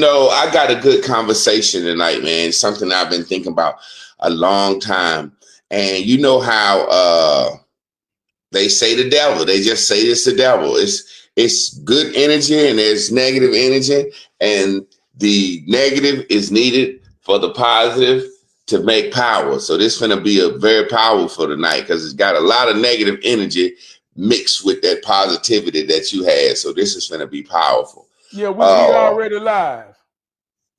I got a good conversation tonight, man. Something I've been thinking about a long time. And you know how they say the devil. They just say it's the devil. It's good energy and there's negative energy, and the negative is needed for the positive to make power. So this is going to be a very powerful tonight because it's got a lot of negative energy mixed with that positivity that you had. So this is going to be powerful. Yeah, we already live.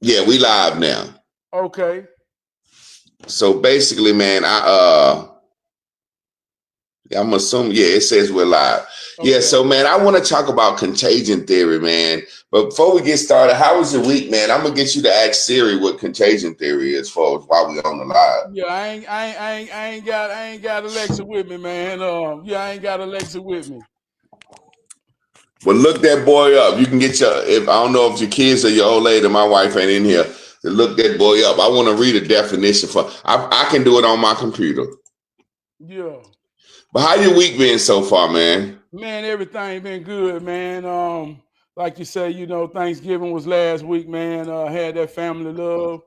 Yeah, we live now. Okay. So basically, man, I'm assuming, yeah, it says we're live. Okay. Yeah, so man, I want to talk about contagion theory, man. But before we get started, how was your week, man? I'm gonna get you to ask Siri what contagion theory is for while we're on the live. Yeah, I ain't got Alexa with me, man. I ain't got Alexa with me. Well, look that boy up. You can get I don't know if your kids or your old lady, my wife ain't in here, to look that boy up. I want to read a definition for. I can do it on my computer. Yeah. But how your week been so far, man? Man, everything been good, man. Like you say, Thanksgiving was last week, man. Had that family love.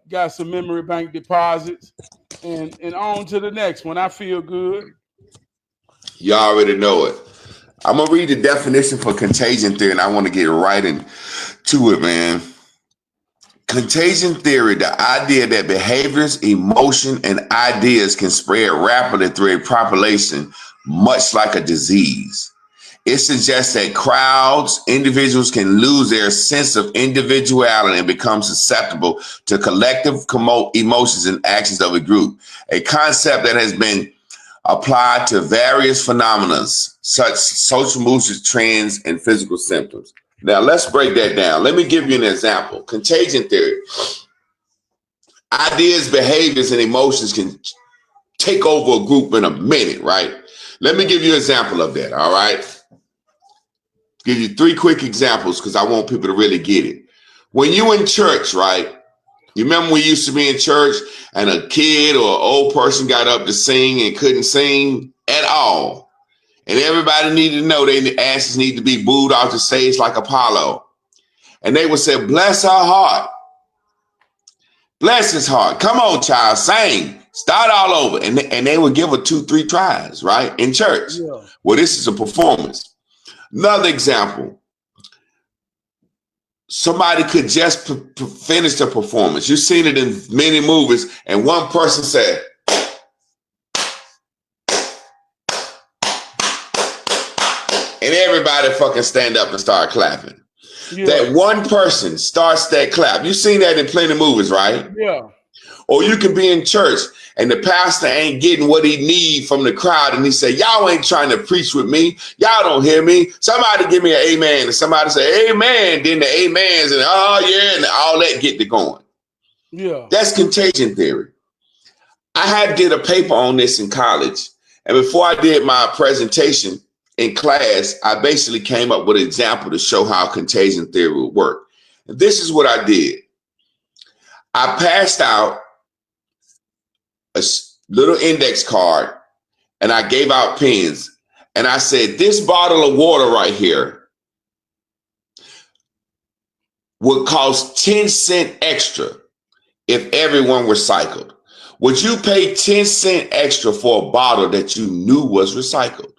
Got some memory bank deposits, and on to the next one. I feel good. You already know it. I'm gonna read the definition for contagion theory, and I want to get right into it, man. Contagion theory, the idea that behaviors, emotion, and ideas can spread rapidly through a population, much like a disease. It suggests that crowds, individuals can lose their sense of individuality and become susceptible to collective emotions and actions of a group, a concept that has been applied to various phenomena, such social moods, trends, and physical symptoms. Now, let's break that down. Let me give you an example. Contagion theory. Ideas, behaviors, and emotions can take over a group in a minute, right? Let me give you an example of that, all right? Give you 3 quick examples because I want people to really get it. When you in church, right? You remember we used to be in church and a kid or an old person got up to sing and couldn't sing at all. And everybody needed to know their asses need to be booed off the stage like Apollo. And they would say, bless her heart. Bless his heart. Come on, child, sing. Start all over. And they would give her 2, 3 tries, right? In church. Yeah. Well, this is a performance. Another example. Somebody could just finish the performance. You've seen it in many movies. And one person said, and everybody fucking stand up and start clapping. Yeah. That one person starts that clap. You've seen that in plenty of movies, right? Yeah. Or you can be in church and the pastor ain't getting what he need from the crowd. And he say, y'all ain't trying to preach with me. Y'all don't hear me. Somebody give me an amen. And somebody say, amen. Then the amens and oh yeah, and all that get to going. Yeah. That's contagion theory. I did a paper on this in college. And before I did my presentation in class, I basically came up with an example to show how contagion theory would work. And this is what I did. I passed out a little index card and I gave out pens. And I said, this bottle of water right here would cost 10 cents extra if everyone recycled. Would you pay 10 cents extra for a bottle that you knew was recycled?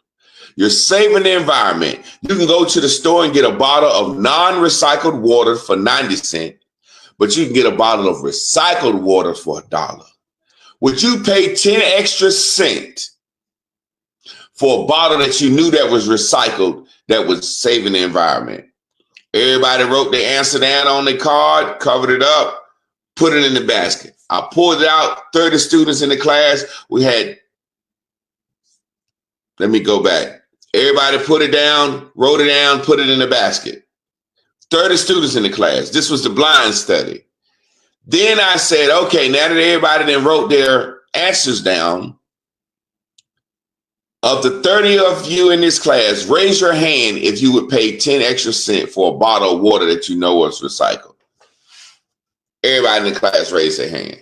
You're saving the environment. You can go to the store and get a bottle of non-recycled water for 90 cents, but you can get a bottle of recycled water for $1. Would you pay 10 extra cents for a bottle that you knew that was recycled, that was saving the environment? Everybody wrote their answer down on the card, covered it up, put it in the basket. I pulled it out, 30 students in the class. We had, let me go back. Everybody put it down, wrote it down, put it in the basket. 30 students in the class. This was the blind study. Then I said, okay, now that everybody then wrote their answers down, of the 30 of you in this class, raise your hand if you would pay 10 extra cents for a bottle of water that you know was recycled. Everybody in the class raised their hand.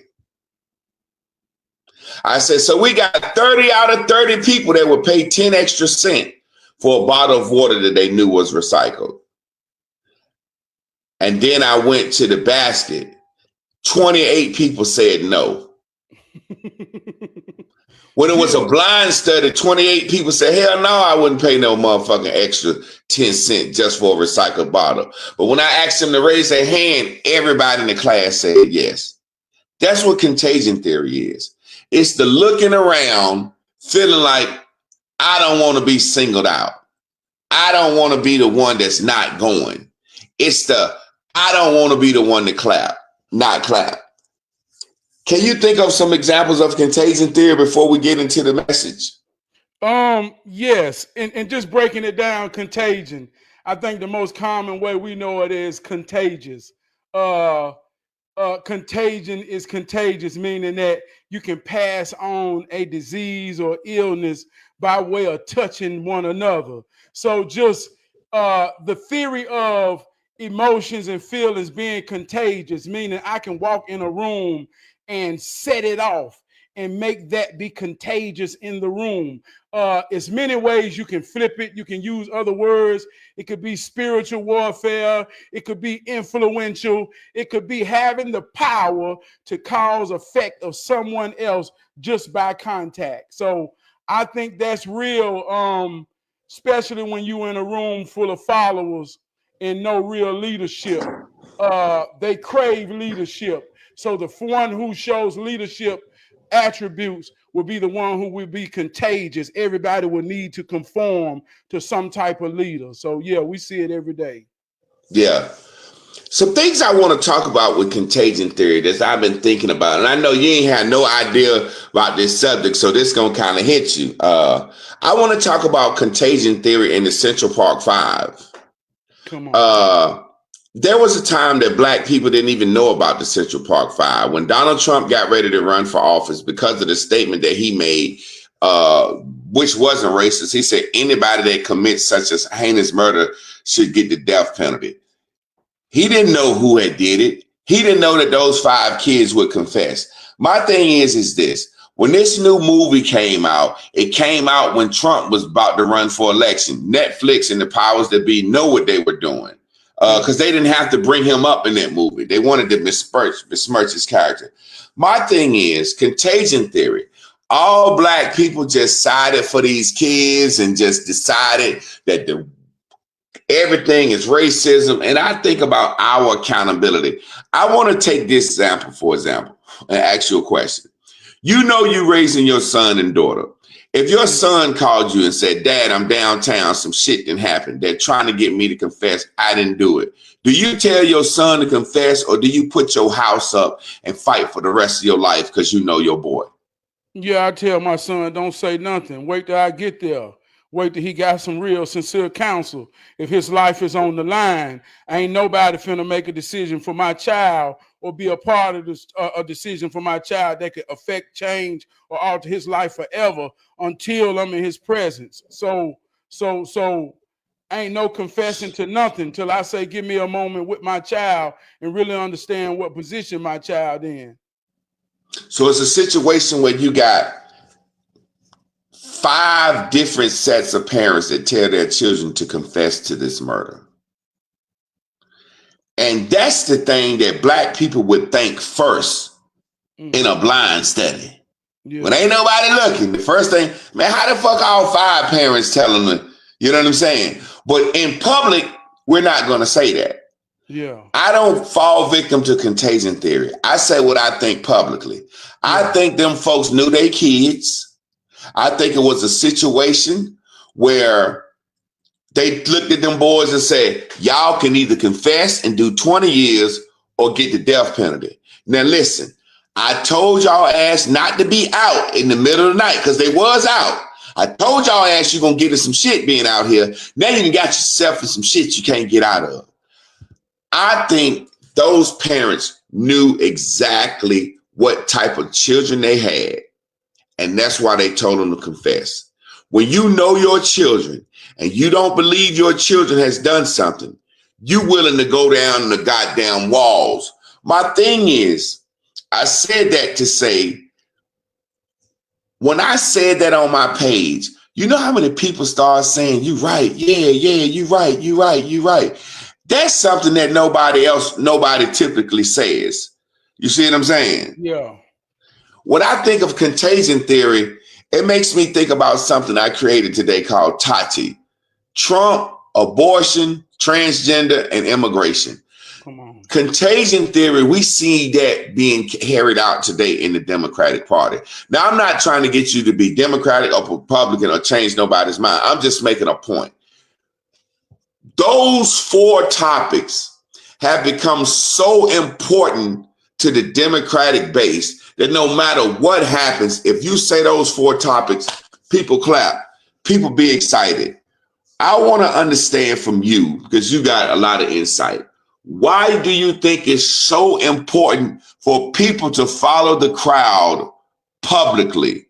I said, so we got 30 out of 30 people that would pay 10 extra cents for a bottle of water that they knew was recycled. and then I went to the basket, 28 people said no. When it was a blind study, 28 people said, hell no, I wouldn't pay no motherfucking extra 10 cents just for a recycled bottle. But when I asked them to raise their hand, everybody in the class said yes. That's what contagion theory is. It's the looking around, feeling like I don't want to be singled out. I don't want to be the one that's not going. It's the I don't want to be the one to clap, not clap. Can you think of some examples of contagion theory before we get into the message? Yes, and just breaking it down, contagion. I think the most common way we know it is contagious. Contagion is contagious, meaning that you can pass on a disease or illness by way of touching one another. So just the theory of emotions and feelings being contagious, meaning I can walk in a room and set it off and make that be contagious in the room. It's many ways you can flip it. You can use other words. It could be spiritual warfare. It could be influential. It could be having the power to cause effect of someone else just by contact. So I think that's real, especially when you're in a room full of followers and no real leadership. They crave leadership. So the one who shows leadership attributes will be the one who will be contagious. Everybody will need to conform to some type of leader. So yeah, we see it every day. Yeah. Some things I want to talk about with contagion theory that I've been thinking about, and I know you ain't had no idea about this subject, so this is going to kind of hit you. I want to talk about contagion theory in the Central Park Five. Come on. There was a time that black people didn't even know about the Central Park Five. When Donald Trump got ready to run for office, because of the statement that he made, which wasn't racist, he said anybody that commits such a heinous murder should get the death penalty. He didn't know who had did it. He didn't know that those 5 kids would confess. My thing is this. When this new movie came out, it came out when Trump was about to run for election. Netflix and the powers that be know what they were doing. Because they didn't have to bring him up in that movie. They wanted to besmirch his character. My thing is contagion theory. All black people just sided for these kids and just decided that everything is racism. And I think about our accountability. I want to take this example, for example, and ask you a question. You know you're raising your son and daughter. If your son called you and said, Dad, I'm downtown, some shit didn't happen. They're trying to get me to confess. I didn't do it. Do you tell your son to confess, or do you put your house up and fight for the rest of your life because you know your boy? Yeah, I tell my son, don't say nothing. Wait till I get there. Wait till he got some real sincere counsel. If his life is on the line, ain't nobody finna make a decision for my child or be a part of this a decision for my child that could affect, change, or alter his life forever until I'm in his presence. So ain't no confessing to nothing till I say, give me a moment with my child and really understand what position my child in. So it's a situation where you got 5 different sets of parents that tell their children to confess to this murder. And that's the thing that black people would think first in a blind study. Yeah. When ain't nobody looking, the first thing, man, how the fuck all 5 parents telling them, you know what I'm saying? But in public, we're not going to say that. Yeah. I don't fall victim to contagion theory. I say what I think publicly. Yeah. I think them folks knew they kids. I think it was a situation where they looked at them boys and said, y'all can either confess and do 20 years or get the death penalty. Now, listen, I told y'all ass not to be out in the middle of the night because they was out. I told y'all ass you're going to get in some shit being out here. Now you got yourself in some shit you can't get out of. I think those parents knew exactly what type of children they had. And that's why they told them to confess. When you know your children and you don't believe your children has done something, you willing to go down the goddamn walls. My thing is, I said that to say, when I said that on my page, you know how many people start saying, you right, yeah, you right. That's something that nobody typically says. You see what I'm saying? Yeah. When I think of contagion theory, it makes me think about something I created today called Tati. Trump, abortion, transgender, and immigration. Come on. Contagion theory, we see that being carried out today in the Democratic Party. Now, I'm not trying to get you to be Democratic or Republican or change nobody's mind. I'm just making a point. Those 4 topics have become so important to the Democratic base that no matter what happens, if you say those 4 topics, people clap, people be excited. I want to understand from you, because you got a lot of insight. Why do you think it's so important for people to follow the crowd publicly?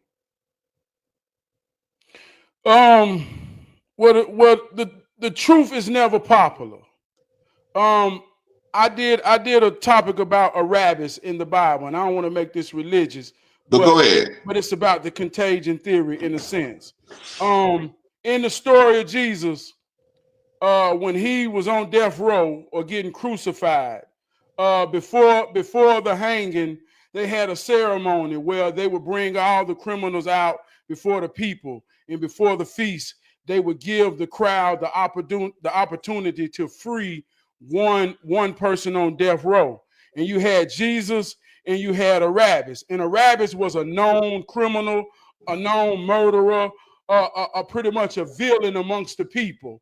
Well, the truth is never popular. I did a topic about Barabbas in the Bible, and I don't want to make this religious, but go ahead. But it's about the contagion theory in a sense. In the story of Jesus, when he was on death row or getting crucified, before the hanging, they had a ceremony where they would bring all the criminals out before the people, and before the feast, they would give the crowd the opportunity to free one person on death row. And you had Jesus and you had Barabbas. And Barabbas was a known criminal, a known murderer, pretty much a villain amongst the people.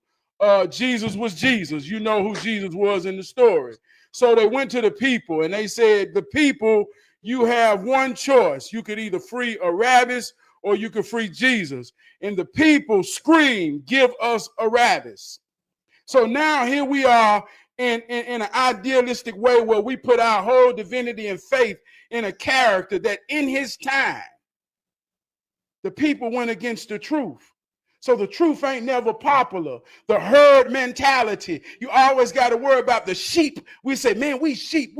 Jesus was Jesus. You know who Jesus was in the story. So they went to the people and they said, the people, you have one choice. You could either free Barabbas or you could free Jesus. And the people screamed, give us Barabbas. So now here we are in an idealistic way where we put our whole divinity and faith in a character that in his time, the people went against the truth. So the truth ain't never popular. The herd mentality. You always got to worry about the sheep. We say, man, we sheep.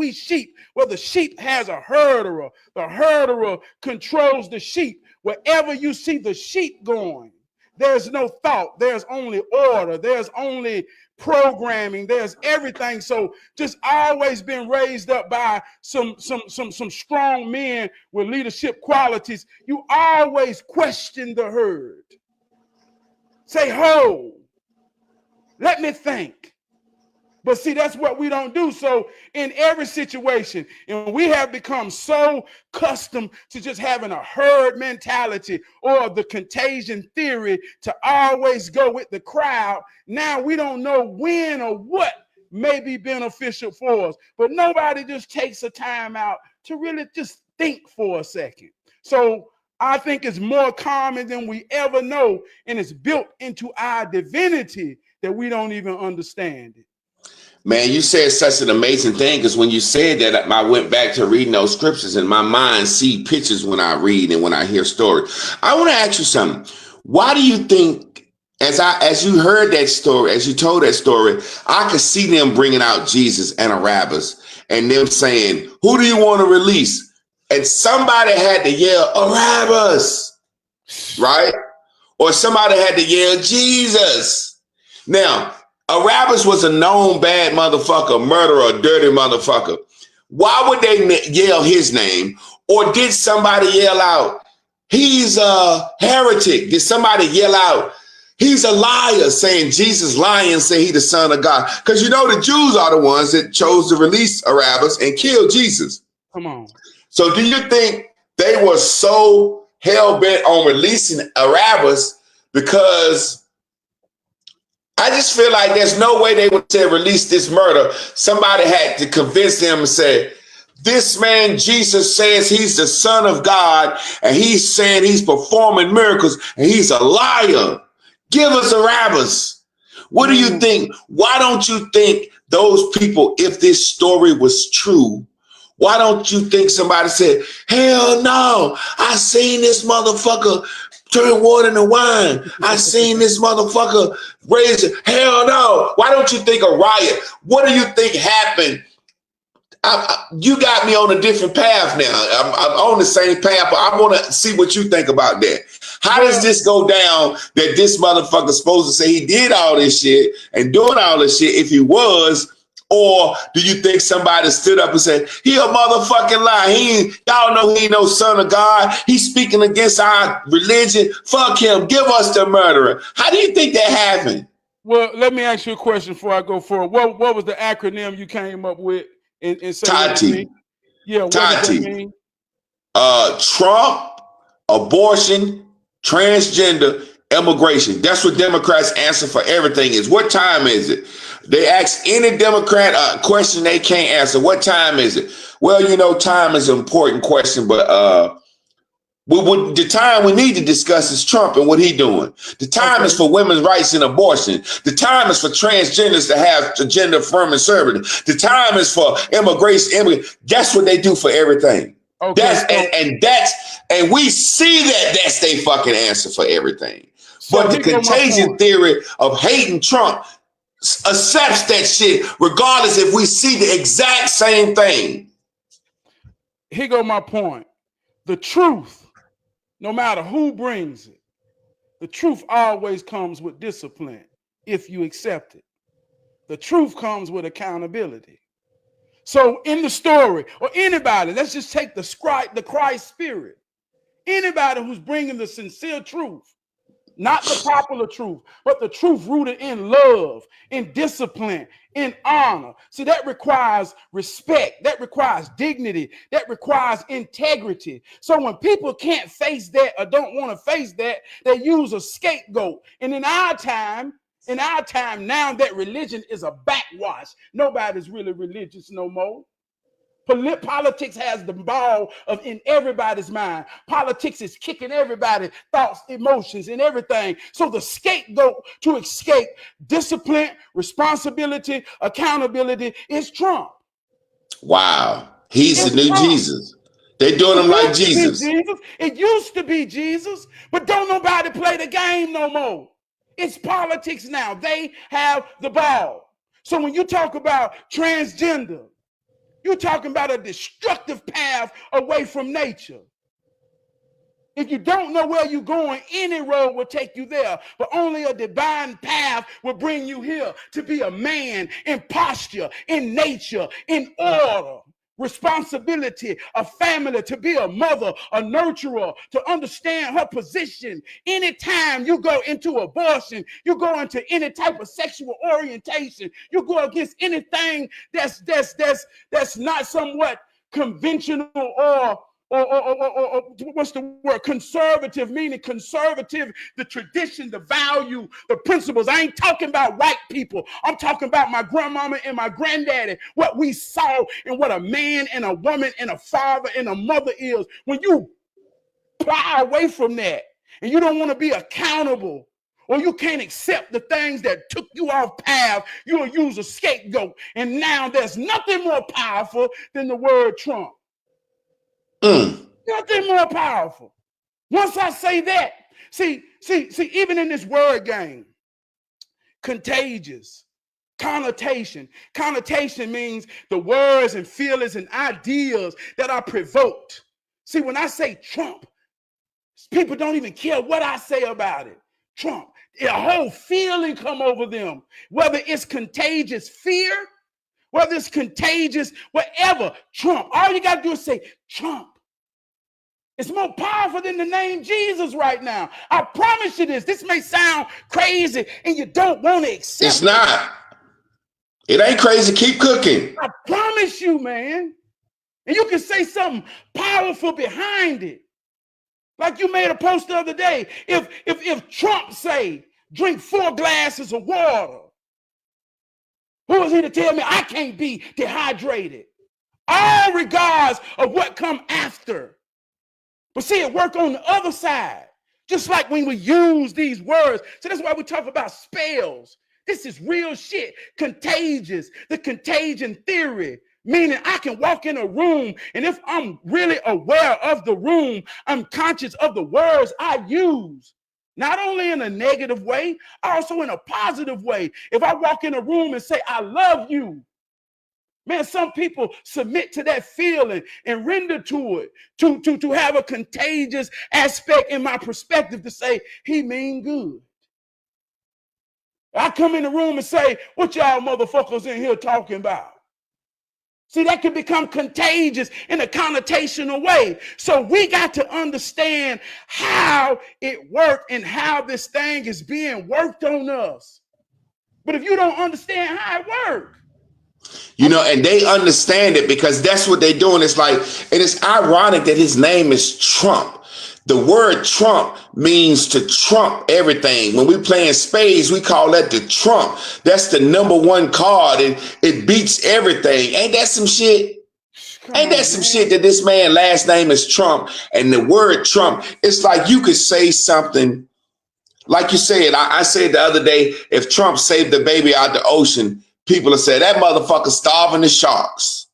Well, the sheep has a herderer. The herderer controls the sheep. Wherever you see the sheep going, there's no thought. There's only order. There's only programming. There's everything. So just always been raised up by some strong men with leadership qualities. You always question the herd. Say, ho, let me think. But see, that's what we don't do. So in every situation, and we have become so accustomed to just having a herd mentality or the contagion theory to always go with the crowd. Now we don't know when or what may be beneficial for us, but nobody just takes the time out to really just think for a second. So I think it's more common than we ever know, and it's built into our divinity that we don't even understand it. Man, you said such an amazing thing, because when you said that, I went back to reading those scriptures, and my mind see pictures when I read and when I hear stories. I want to ask you something. Why do you think, as you heard that story, as you told that story, I could see them bringing out Jesus and Barabbas and them saying, who do you want to release? And somebody had to yell, Barabbas, right? Or somebody had to yell, Jesus. Now, Barabbas was a known bad motherfucker, murderer, dirty motherfucker. Why would they yell his name? Or did somebody yell out, he's a heretic? Did somebody yell out, he's a liar, saying Jesus lying, say he the son of God? Because you know the Jews are the ones that chose to release Barabbas and kill Jesus. Come on. So do you think they were so hell-bent on releasing Barabbas because I just feel like there's no way they would say release this murder. Somebody had to convince them and say, this man, Jesus, says he's the son of God, and he's saying he's performing miracles, and he's a liar. Give us Barabbas. What do you think? Why don't you think those people, if this story was true, why don't you think somebody said, hell no, I seen this motherfucker turn water into wine. I seen this motherfucker raise it. Hell no. Why don't you think a riot? What do you think happened? You got me on a different path now. I'm on the same path, but I want to see what you think about that. How does this go down that this motherfucker's supposed to say he did all this shit and doing all this shit if he was? Or do you think somebody stood up and said, he a motherfucking lie. Y'all know he ain't no son of God. He's speaking against our religion. Fuck him. Give us the murderer. How do you think that happened? Well, let me ask you a question before I go forward. What was the acronym you came up with in TATI. Yeah, what does that mean? Trump, abortion, transgender, immigration. That's what Democrats answer for everything is. What time is it? They ask any Democrat a question they can't answer. What time is it? Well, you know, time is an important question, but the time we need to discuss is Trump and what he doing. The time is for women's rights and abortion. The time is for transgenders to have a gender affirming service. The time is for immigration. That's what they do for everything. Okay. And we see that that's their fucking answer for everything. So but the contagion theory of hating Trump accepts that shit regardless if we see the exact same thing. Here go my point. The truth, no matter who brings it, the truth always comes with discipline if you accept it. The truth comes with accountability. So in the story, or anybody, let's just take the Christ spirit. Anybody who's bringing the sincere truth, not the popular truth, but the truth rooted in love, in discipline, in honor. See, that requires respect. That requires dignity. That requires integrity. So when people can't face that or don't want to face that, they use a scapegoat. And in our time now that religion is a backwash. Nobody's really religious no more. Politics has the ball in everybody's mind. Politics is kicking everybody's thoughts, emotions, and everything. So the scapegoat to escape discipline, responsibility, accountability is Trump. Wow. He's the new Trump. Jesus. They're doing him like Jesus. It used to be Jesus, but don't nobody play the game no more. It's politics now. They have the ball. So when you talk about transgender, you're talking about a destructive path away from nature. If you don't know where you're going, any road will take you there, but only a divine path will bring you here to be a man in posture, in nature, in order, responsibility, a family, to be a mother, a nurturer, to understand her position. Anytime you go into abortion, you go into any type of sexual orientation, you go against anything that's not somewhat conventional or what's the word? Conservative, meaning conservative, the tradition, the value, the principles. I ain't talking about white people. I'm talking about my grandmama and my granddaddy, what we saw and what a man and a woman and a father and a mother is. When you pry away from that and you don't want to be accountable, or you can't accept the things that took you off path, you'll use a scapegoat. And now there's nothing more powerful than the word Trump. Nothing more powerful. Once I say that, see, even in this word game, contagious, connotation. Connotation means the words and feelings and ideas that are provoked. See, when I say Trump, people don't even care what I say about it. Trump, a whole feeling come over them, whether it's contagious fear, whether it's contagious, whatever. Trump, all you got to do is say Trump. It's more powerful than the name Jesus right now. I promise you this. This may sound crazy and you don't want to accept it. It's not. It ain't crazy. Keep cooking. I promise you, man. And you can say something powerful behind it. Like you made a post the other day. If Trump say, drink 4 glasses of water, who is he to tell me I can't be dehydrated? All regards of what come after. But see, it work on the other side. Just like when we use these words. So that's why we talk about spells. This is real shit. Contagious. The contagion theory. Meaning I can walk in a room, and if I'm really aware of the room, I'm conscious of the words I use. Not only in a negative way, also in a positive way. If I walk in a room and say, I love you, Man, some people submit to that feeling and render to it to have a contagious aspect in my perspective to say, he mean good. I come in the room and say, what y'all motherfuckers in here talking about? See, that can become contagious in a connotational way. So we got to understand how it works and how this thing is being worked on us. But if you don't understand how it works, you know, and they understand it because that's what they're doing. It's like, and it's ironic that his name is Trump. The word Trump means to trump everything. When we play in spades, we call that the trump. That's the number one card, and it beats everything. Ain't that some shit? Ain't that some shit that this man last name is Trump, and the word Trump, it's like you could say something, like you said, I said the other day, if Trump saved the baby out the ocean, people will say that motherfucker starving the sharks.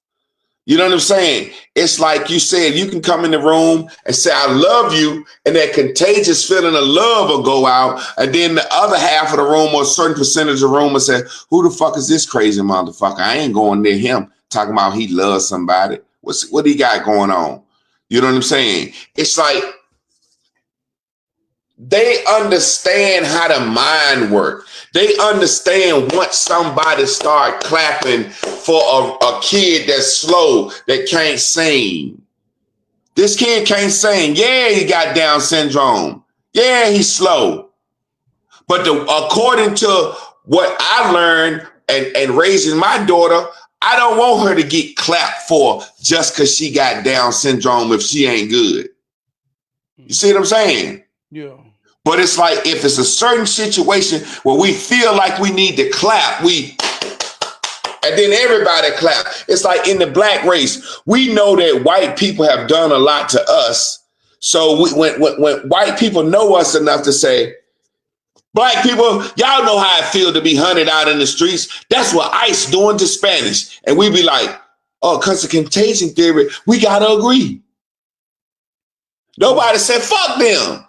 You know what I'm saying? It's like you said, you can come in the room and say, I love you. And that contagious feeling of love will go out. And then the other half of the room or a certain percentage of the room will say, who the fuck is this crazy motherfucker? I ain't going near him talking about he loves somebody. What he got going on? You know what I'm saying? It's like they understand how the mind works. They understand once somebody start clapping for a kid that's slow, that can't sing. This kid can't sing. Yeah, he got Down syndrome. Yeah, he's slow. But according to what I learned and raising my daughter, I don't want her to get clapped for just because she got Down syndrome if she ain't good. You see what I'm saying? Yeah. But it's like if it's a certain situation where we feel like we need to clap, and then everybody clap. It's like in the black race, we know that white people have done a lot to us. So when white people know us enough to say, black people, y'all know how it feels to be hunted out in the streets. That's what ICE doing to Spanish. And we be like, oh, because of contagion theory, we got to agree. Nobody said, fuck them.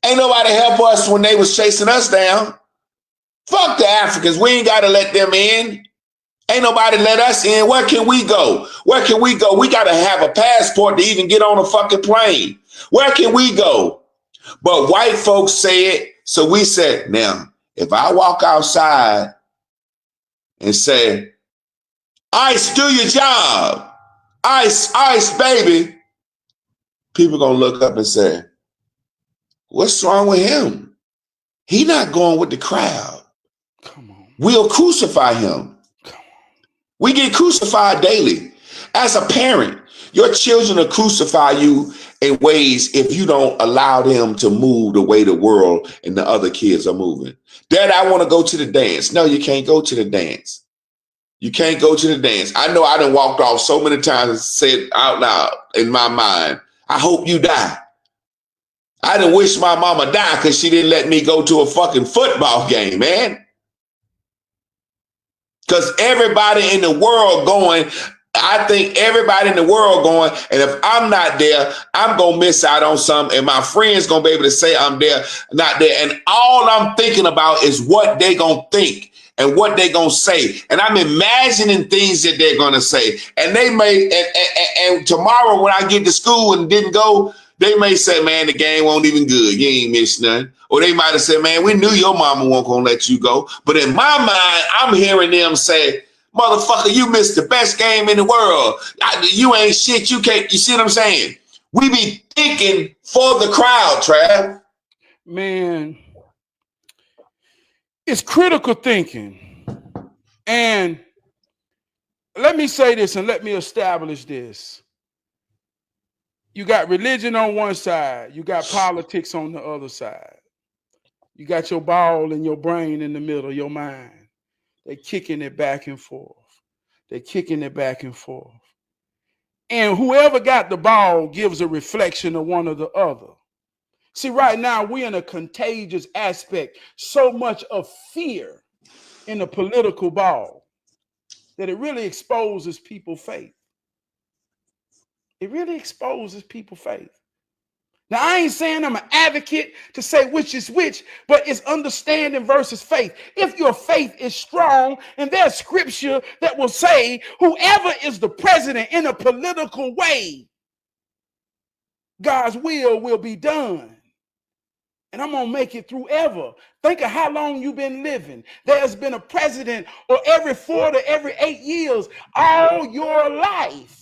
Ain't nobody help us when they was chasing us down. Fuck the Africans. We ain't got to let them in. Ain't nobody let us in. Where can we go? Where can we go? We got to have a passport to even get on a fucking plane. Where can we go? But white folks say it. So we said, now, if I walk outside and say, ICE, do your job. ICE, ICE, baby. People going to look up and say, what's wrong with him? He not going with the crowd. Come on. We'll crucify him. Come on. We get crucified daily. As a parent, your children will crucify you in ways if you don't allow them to move the way the world and the other kids are moving. Dad, I want to go to the dance. No, you can't go to the dance. You can't go to the dance. I know I done walked off so many times and said out loud in my mind, I hope you die. I done wish my mama died because she didn't let me go to a fucking football game, man. Because everybody in the world going, I think everybody in the world going, and if I'm not there, I'm going to miss out on something, and my friends going to be able to say I'm there, not there. And all I'm thinking about is what they going to think and what they going to say. And I'm imagining things that they're going to say. And they may, and tomorrow when I get to school and didn't go, they may say, man, the game won't even good. You ain't missed nothing. Or they might have said, man, we knew your mama wasn't going to let you go. But in my mind, I'm hearing them say, motherfucker, you missed the best game in the world. You ain't shit. You can't. You see what I'm saying? We be thinking for the crowd, Trav. Man, it's critical thinking. And let me say this and let me establish this. You got religion on one side. You got politics on the other side. You got your ball and your brain in the middle, your mind. They're kicking it back and forth. They're kicking it back and forth. And whoever got the ball gives a reflection of one or the other. See, right now, we're in a contagious aspect, so much of fear in the political ball that it really exposes people's faith. It really exposes people's faith. Now, I ain't saying I'm an advocate to say which is which, but it's understanding versus faith. If your faith is strong, and there's scripture that will say, whoever is the president in a political way, God's will be done. And I'm going to make it through ever. Think of how long you've been living. There's been a president or every 4 to every 8 years all your life.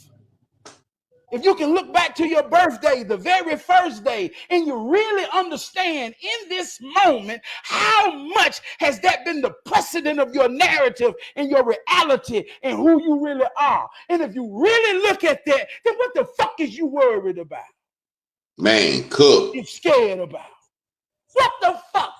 If you can look back to your birthday, the very first day, and you really understand in this moment how much has that been the precedent of your narrative and your reality and who you really are. And if you really look at that, then what the fuck is you worried about? Man, cook. You scared about? What the fuck?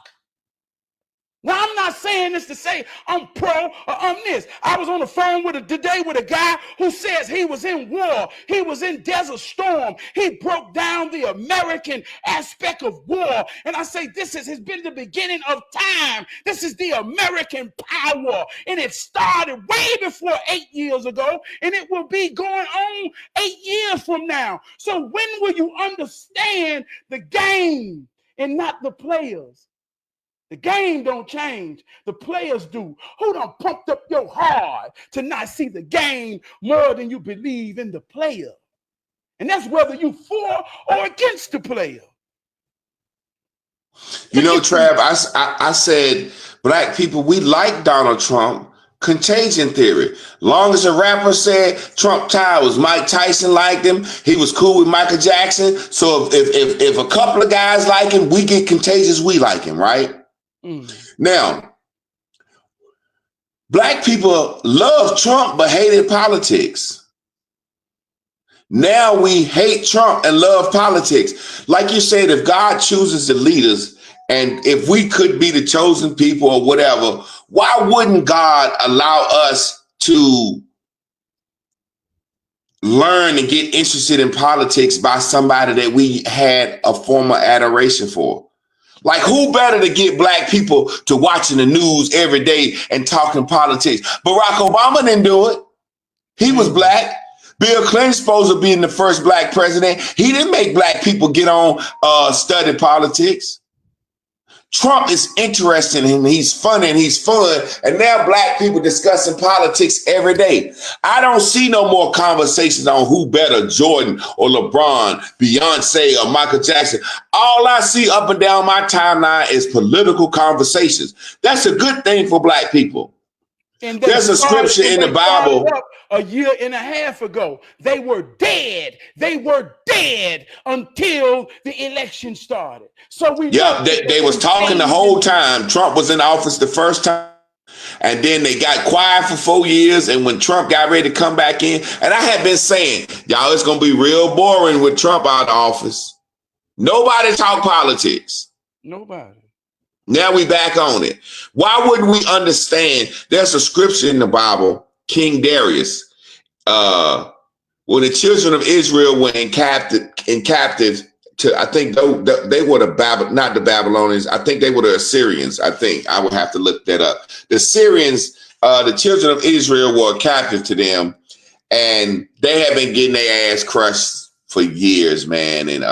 Now, I'm not saying this to say I'm pro or I'm this. I was on the phone today with a guy who says he was in war. He was in Desert Storm. He broke down the American aspect of war. And I say this has been the beginning of time. This is the American power. And it started way before 8 years ago. And it will be going on 8 years from now. So when will you understand the game and not the players? The game don't change. The players do. Who done pumped up your heart to not see the game more than you believe in the player? And that's whether you for or against the player. You know, Trav, I said, black people, we like Donald Trump. Contagion theory. Long as a rapper said Trump towers, Mike Tyson liked him. He was cool with Michael Jackson. So if a couple of guys like him, we get contagious. We like him, right? Now, black people love Trump but hated politics. Now we hate Trump and love politics. Like you said, if God chooses the leaders and if we could be the chosen people or whatever, why wouldn't God allow us to learn and get interested in politics by somebody that we had a form of adoration for? Like, who better to get black people to watching the news every day and talking politics? Barack Obama didn't do it. He was black. Bill Clinton's supposed to be the first black president. He didn't make black people get on study politics. Trump is interesting and he's funny and he's fun. And now black people discussing politics every day. I don't see no more conversations on who better, Jordan or LeBron, Beyonce or Michael Jackson. All I see up and down my timeline is political conversations. That's a good thing for black people. And there's a scripture in the Bible. A year and a half ago, they were dead. They were dead until the election started. So they was talking the whole time. Trump was in office the first time, and then they got quiet for 4 years. And when Trump got ready to come back in, and I had been saying, y'all, it's gonna be real boring with Trump out of office. Nobody talk politics. Nobody. Now we back on it. Why wouldn't we understand? There's a scripture in the Bible, King Darius, when the children of Israel were in captive to, I think they were not the Babylonians. I think they were the Assyrians. I think I would have to look that up. The Syrians, the children of Israel were captive to them, and they had been getting their ass crushed for years, man. And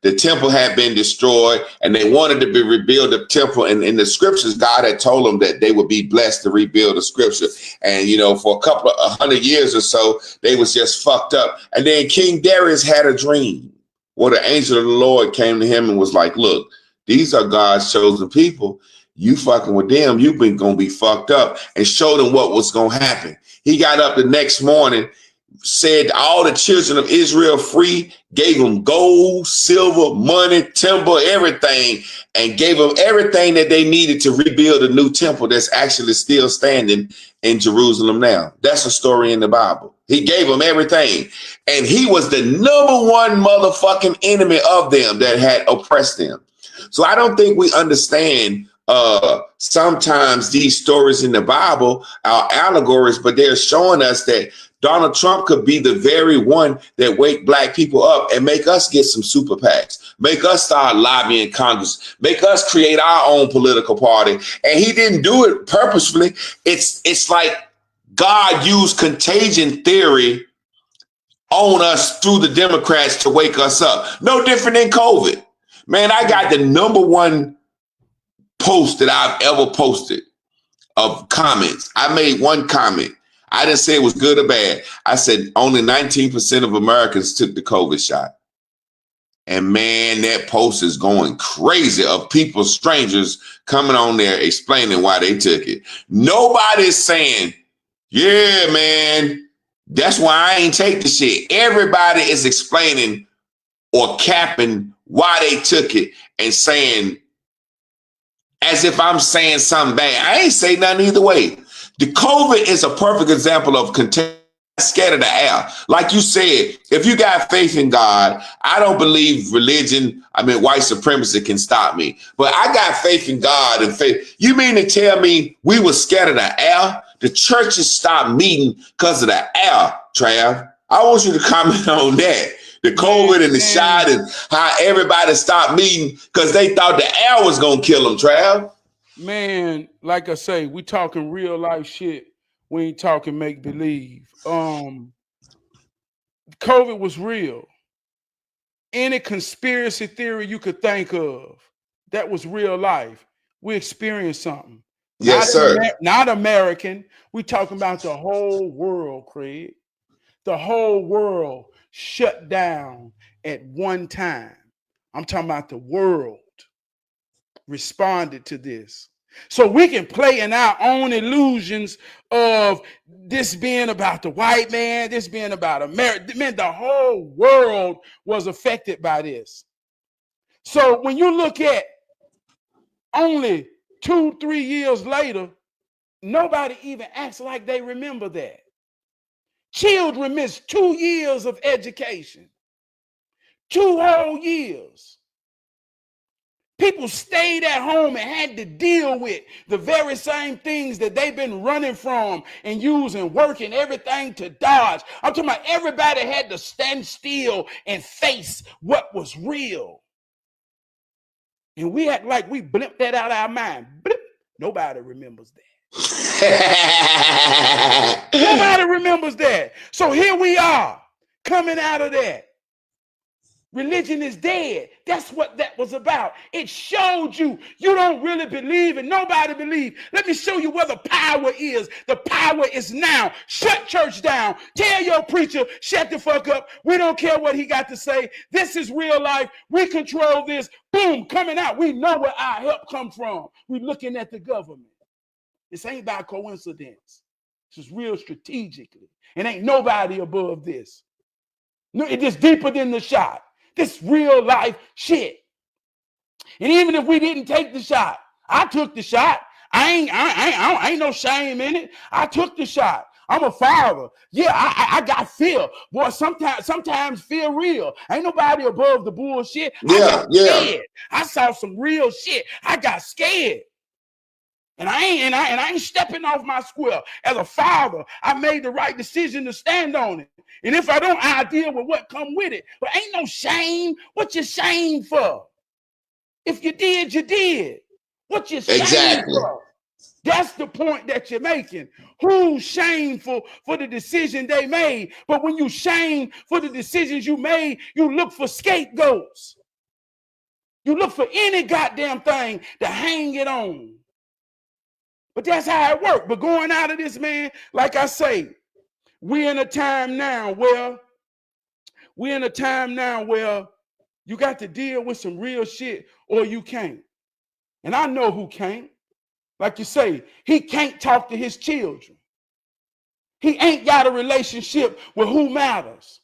the temple had been destroyed and they wanted to rebuild the temple. And in the scriptures, God had told them that they would be blessed to rebuild the scripture. And, you know, for a couple of 100 years or so, they was just fucked up. And then King Darius had a dream where the angel of the Lord came to him and was like, look, these are God's chosen people. You fucking with them, you've been going to be fucked up, and showed them what was going to happen. He got up the next morning, said all the children of Israel free, gave them gold, silver, money, timber, everything, and gave them everything that they needed to rebuild a new temple that's actually still standing in Jerusalem now. That's a story in the Bible. He gave them everything. And he was the number one motherfucking enemy of them that had oppressed them. So I don't think we understand sometimes these stories in the Bible are allegories, but they're showing us that Donald Trump could be the very one that wake black people up and make us get some super PACs, make us start lobbying Congress, make us create our own political party. And he didn't do it purposefully. It's like God used contagion theory on us through the Democrats to wake us up. No different than COVID. Man, I got the number one post that I've ever posted of comments. I made one comment. I didn't say it was good or bad. I said only 19% of Americans took the COVID shot. And man, that post is going crazy of people, strangers, coming on there explaining why they took it. Nobody's saying, yeah, man, that's why I ain't take the shit. Everybody is explaining or capping why they took it and saying, as if I'm saying something bad. I ain't say nothing either way. The COVID is a perfect example of scared of the air. Like you said, if you got faith in God, I don't believe religion, white supremacy can stop me. But I got faith in God and faith. You mean to tell me we were scared of the air? The churches stopped meeting because of the air, Trav. I want you to comment on that. The COVID and the shot and how everybody stopped meeting because they thought the air was going to kill them, Trav. Man, like I say, we talking real life shit. We ain't talking make believe. COVID was real. Any conspiracy theory you could think of, that was real life. We experienced something. Yes, sir. Not American. We talking about the whole world, Craig. The whole world shut down at one time. I'm talking about the world responded to this. So we can play in our own illusions of this being about the white man, this being about America. Man, the whole world was affected by this. So when you look at only 2-3 years later, nobody even acts like they remember that. Children missed 2 years of education, 2 whole years. People stayed at home and had to deal with the very same things that they've been running from and using, working, everything to dodge. I'm talking about everybody had to stand still and face what was real. And we act like we blimped that out of our mind. Blip. Nobody remembers that. Nobody remembers that. So here we are coming out of that. Religion is dead. That's what that was about. It showed you don't really believe and nobody believe. Let me show you where the power is. The power is now. Shut church down. Tell your preacher, shut the fuck up. We don't care what he got to say. This is real life. We control this. Boom, coming out. We know where our help comes from. We're looking at the government. This ain't by coincidence. This is real strategically. And ain't nobody above this. No, it's just deeper than the shot. This real life shit. And even if we didn't take the shot, I took the shot. I ain't no shame in it. I took the shot. I'm a father. Yeah, I got fear. Boy, sometimes fear real. Ain't nobody above the bullshit. I got scared. I saw some real shit. I got scared. And I ain't stepping off my square. As a father, I made the right decision to stand on it. And if I don't, I deal with what come with it. But ain't no shame. What you shame for? If you did, you did. What you shame for? That's the point that you're making. Who's shameful for the decision they made? But when you shame for the decisions you made, you look for scapegoats. You look for any goddamn thing to hang it on. But that's how it works. But going out of this, man, like I say, we're in a time now where you got to deal with some real shit or you can't. And I know who can't. Like you say, he can't talk to his children. He ain't got a relationship with who matters.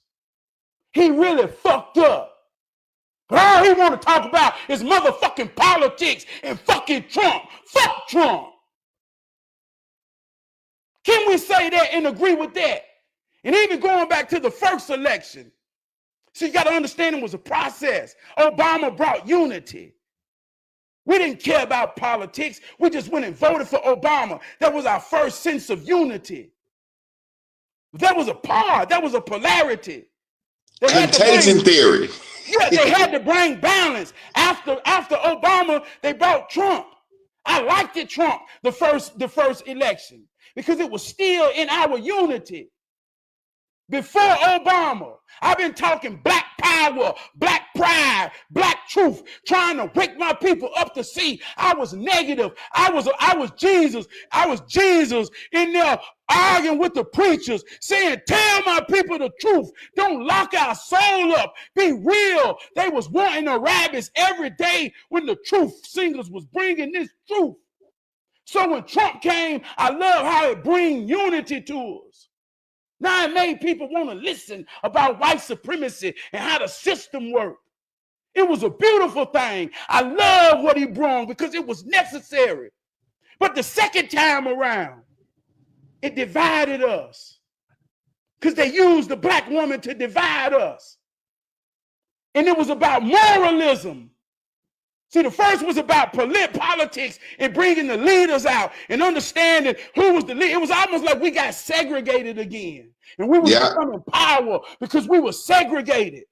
He really fucked up. But all he want to talk about is motherfucking politics and fucking Trump. Fuck Trump. Can we say that and agree with that? And even going back to the first election. So you got to understand it was a process. Obama brought unity. We didn't care about politics. We just went and voted for Obama. That was our first sense of unity. That was a par. That was a polarity. Contagion theory. Yeah, they had to bring balance. After Obama, they brought Trump. I liked it, Trump, the first election, because it was still in our unity. Before Obama, I've been talking black power, black pride, black truth, trying to wake my people up to see I was negative. I was Jesus. I was Jesus in there arguing with the preachers, saying, tell my people the truth. Don't lock our soul up. Be real. They was wanting the rabbits every day when the truth singers was bringing this truth. So when Trump came, I love how it brings unity to us. Now it made people want to listen about white supremacy and how the system worked. It was a beautiful thing. I love what he brought because it was necessary. But the second time around, it divided us because they used the black woman to divide us. And it was about moralism. See, the first was about politics and bringing the leaders out and understanding who was the leader. It was almost like we got segregated again. And we were becoming power because we were segregated.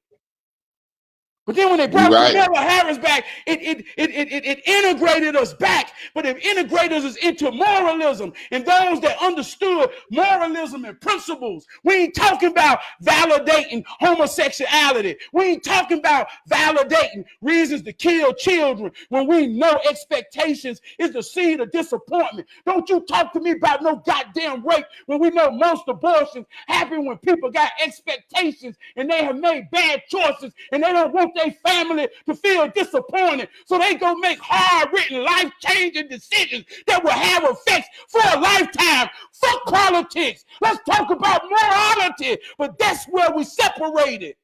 But then when they brought Kamala Harris back, it integrated us back, but it integrated us into moralism and those that understood moralism and principles. We ain't talking about validating homosexuality. We ain't talking about validating reasons to kill children when we know expectations is the seed of disappointment. Don't you talk to me about no goddamn rape when we know most abortions happen when people got expectations and they have made bad choices and they don't want their family to feel disappointed. So they go make hard-written, life-changing decisions that will have effects for a lifetime. Fuck politics. Let's talk about morality. But that's where we separated.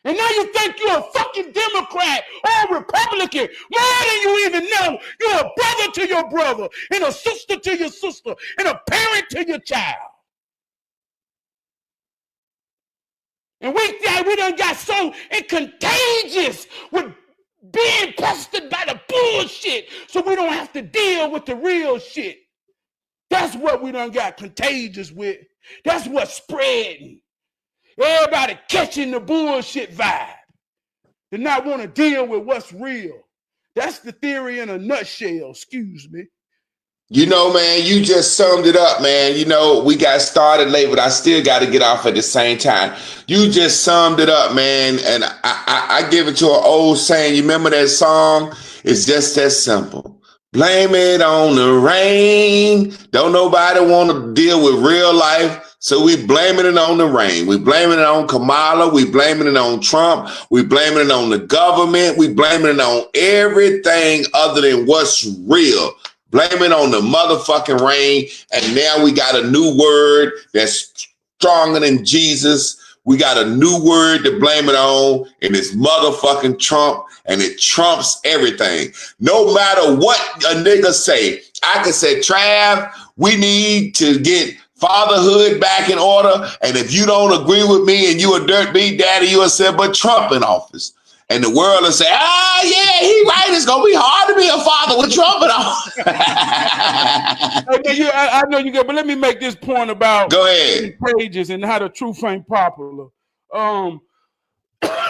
And now you think you're a fucking Democrat or a Republican more than you even know. You're a brother to your brother and a sister to your sister and a parent to your child. And we done got so contagious with being pestered by the bullshit so we don't have to deal with the real shit. That's what we done got contagious with. That's what's spreading. Everybody catching the bullshit vibe. They not want to deal with what's real. That's the theory in a nutshell, excuse me. You know, man, you just summed it up, man. You know, we got started late, but I still got to get off at the same time. You just summed it up, man. And I give it to an old saying. You remember that song? It's just that simple. Blame it on the rain. Don't nobody want to deal with real life. So we blaming it on the rain. We blaming it on Kamala. We blaming it on Trump. We blaming it on the government. We blaming it on everything other than what's real. Blame it on the motherfucking rain. And now we got a new word that's stronger than Jesus. We got a new word to blame it on, and it's motherfucking Trump, and it trumps everything. No matter what a nigga say, I can say, Trav, we need to get fatherhood back in order. And if you don't agree with me and you a dirt beat daddy, you will say, but Trump in office. And the world will say, yeah, he right. It's going to be hard to be a father with Trump in office. I know you get, but let me make this point about Go ahead. pages and how the truth ain't popular.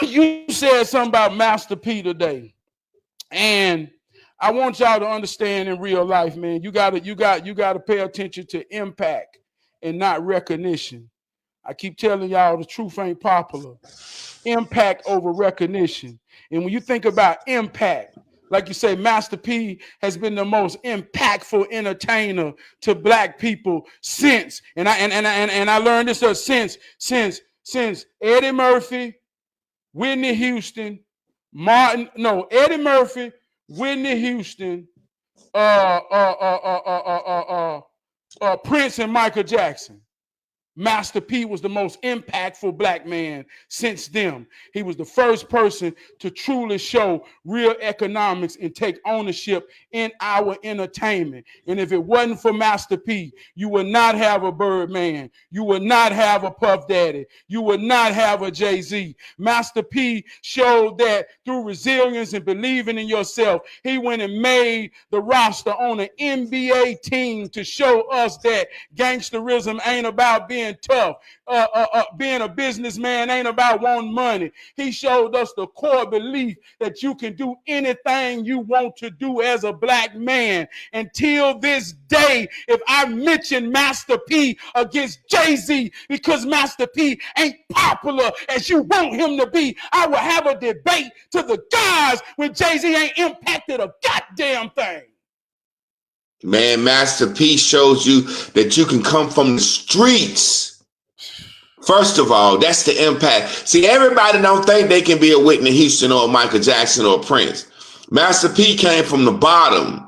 You said something about Master P today. And I want y'all to understand in real life, man, you gotta pay attention to impact and not recognition. I keep telling y'all the truth ain't popular. Impact over recognition. And when you think about impact, like you say, Master P has been the most impactful entertainer to black people since, and I learned this since Eddie Murphy, Whitney Houston, Eddie Murphy, Whitney Houston, Prince and Michael Jackson. Master P was the most impactful black man since them. He was the first person to truly show real economics and take ownership in our entertainment. And if it wasn't for Master P, you would not have a Birdman. You would not have a Puff Daddy. You would not have a Jay-Z. Master P showed that through resilience and believing in yourself, he went and made the roster on an NBA team to show us that gangsterism ain't about being being tough. Being a businessman ain't about wanting money. He showed us the core belief that you can do anything you want to do as a black man. Until this day, if I mention Master P against Jay-Z because Master P ain't popular as you want him to be, I will have a debate to the gods when Jay-Z ain't impacted a goddamn thing. Man, Master P shows you that you can come from the streets. First of all, that's the impact. See, everybody don't think they can be a Whitney Houston or a Michael Jackson or a Prince. Master P came from the bottom.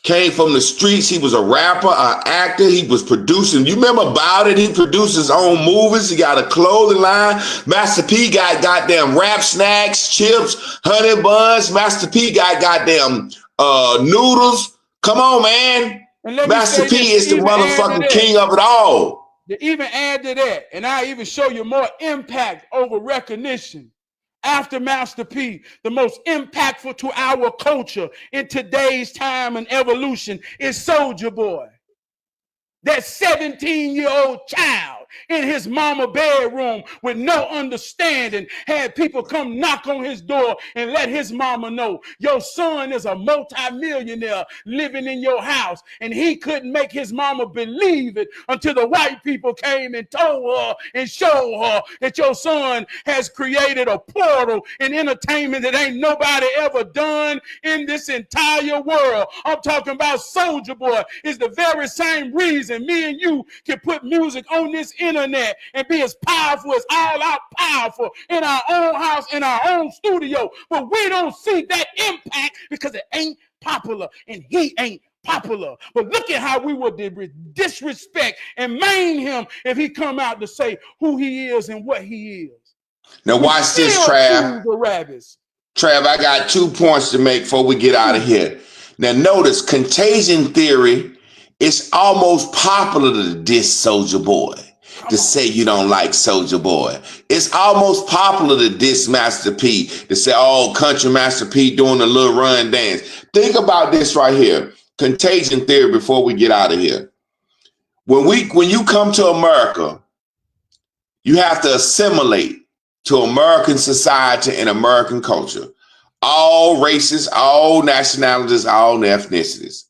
Came from the streets. He was a rapper, an actor. He was producing. You remember About It? He produced his own movies. He got a clothing line. Master P got goddamn rap snacks, chips, honey buns. Master P got goddamn noodles. Come on, man. Master P is the motherfucking king of it all. To even add to that, and I even show you more impact over recognition. After Master P, the most impactful to our culture in today's time and evolution is Soulja Boy. That 17-year-old child in his mama bedroom with no understanding had people come knock on his door and let his mama know your son is a multimillionaire living in your house, and he couldn't make his mama believe it until the white people came and told her and showed her that your son has created a portal in entertainment that ain't nobody ever done in this entire world. I'm talking about Soulja Boy. Is the very same reason me and you can put music on this internet and be as powerful as All Out Powerful in our own house, in our own studio. But we don't see that impact because it ain't popular and he ain't popular. But look at how we would disrespect and maim him if he come out to say who he is and what he is. Now watch this, Trav. Trav, I got 2 points to make before we get out of here. Now notice contagion theory. It's almost popular to diss Soulja Boy, to say you don't like Soulja Boy. It's almost popular to diss Master P, to say, oh, country Master P doing a little run dance. Think about this right here. Contagion theory before we get out of here. When you come to America, you have to assimilate to American society and American culture. All races, all nationalities, all ethnicities.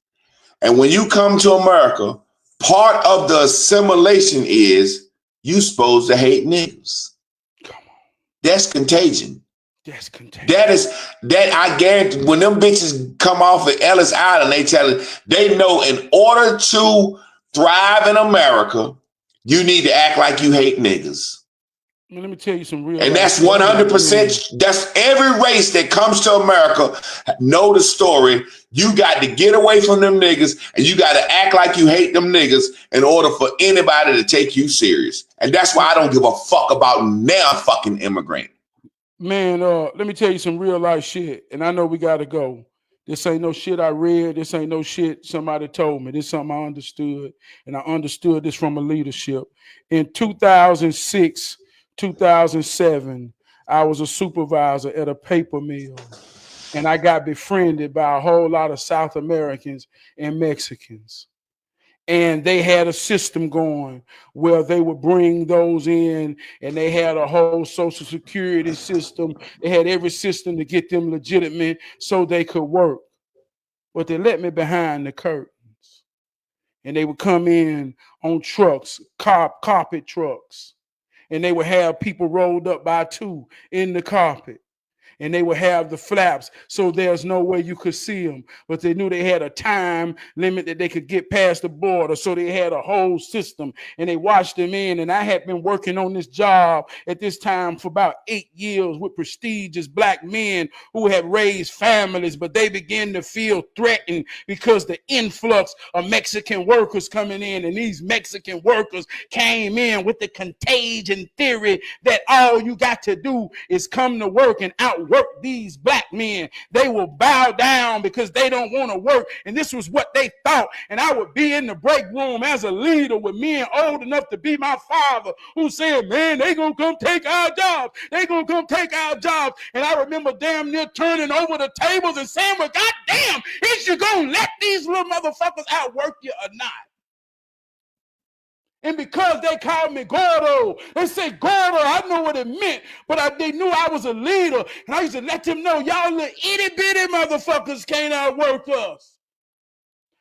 And when you come to America, part of the assimilation is you supposed to hate niggas. Come on. That's contagion. That's contagion. That I guarantee when them bitches come off of Ellis Island, they know in order to thrive in America, you need to act like you hate niggas. Let me tell you some real. And that's 100%. That's every race that comes to America know the story. You got to get away from them niggas and you got to act like you hate them niggas in order for anybody to take you serious. And that's why I don't give a fuck about now fucking immigrant. Man, let me tell you some real life shit. And I know we got to go. This ain't no shit I read. This ain't no shit somebody told me. This is something I understood. And I understood this from a leadership. In 2006, 2007, I was a supervisor at a paper mill, and I got befriended by a whole lot of South Americans and Mexicans. And they had a system going where they would bring those in, and they had a whole social security system. They had every system to get them legitimate so they could work. But they let me behind the curtains, and they would come in on trucks, carpet trucks. And they would have people rolled up by 2 in the carpet. And they would have the flaps so there's no way you could see them. But they knew they had a time limit that they could get past the border. So they had a whole system. And they watched them in. And I had been working on this job at this time for about 8 years with prestigious black men who had raised families. But they began to feel threatened because the influx of Mexican workers coming in. And these Mexican workers came in with the contagion theory that all you got to do is come to work and outwork these black men. They will bow down because they don't want to work. And this was what they thought. And I would be in the break room as a leader with men old enough to be my father who said, man, they gonna come take our jobs. They gonna come take our jobs. And I remember damn near turning over the tables and saying, well, goddamn, is you gonna let these little motherfuckers outwork you or not? And because they called me Gordo, they say Gordo, I know what it meant, but they knew I was a leader. And I used to let them know, y'all little itty bitty motherfuckers can't outwork us.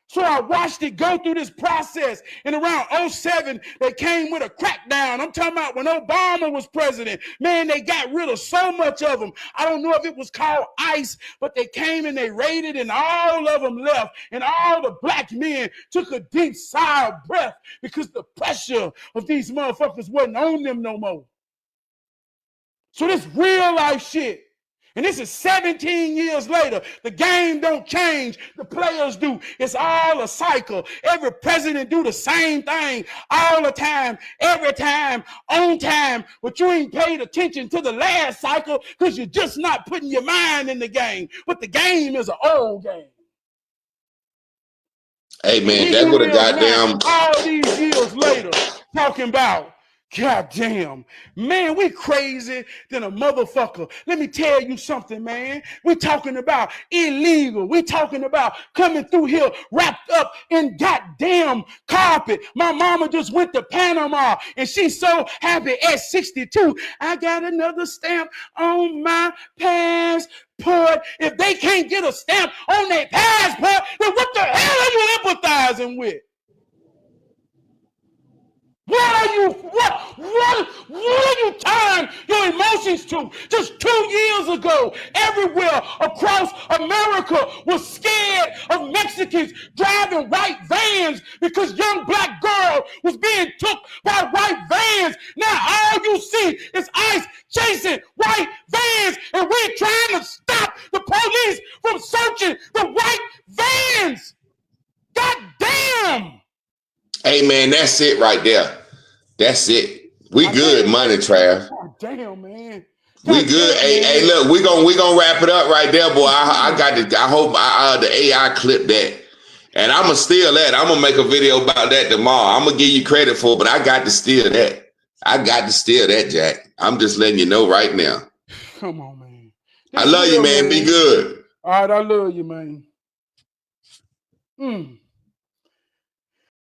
So I watched it go through this process. And around 07, they came with a crackdown. I'm talking about when Obama was president. Man, they got rid of so much of them. I don't know if it was called ICE, but they came and they raided and all of them left. And all the black men took a deep sigh of breath because the pressure of these motherfuckers wasn't on them no more. So this real life shit. And this is 17 years later. The game don't change. The players do. It's all a cycle. Every president do the same thing all the time, every time, on time. But you ain't paid attention to the last cycle because you're just not putting your mind in the game. But the game is an old game. Hey, man, that would have goddamn... All these years later, talking about, God damn, man, we crazy than a motherfucker. Let me tell you something, man. We talking about illegal. We talking about coming through here wrapped up in goddamn carpet. My mama just went to Panama and she's so happy at 62. I got another stamp on my passport. If they can't get a stamp on their passport, then what the hell are you empathizing with? What are you tying your emotions to? Just 2 years ago, everywhere across America was scared of Mexicans driving white vans because young black girl was being took by white vans. Now all you see is ICE chasing white vans, and we're trying to stop the police from searching the white vans. God damn. Hey, man, that's it right there. That's it. We good, Money Trav. God damn, man. We good. Hey, look, we gonna wrap it up right there, boy. I got to. I hope the AI clip that, and I'm gonna steal that. I'm gonna make a video about that tomorrow. I'm gonna give you credit for it, but I got to steal that. I got to steal that, Jack. I'm just letting you know right now. Come on, man. I love you, man. Be good. All right, I love you, man.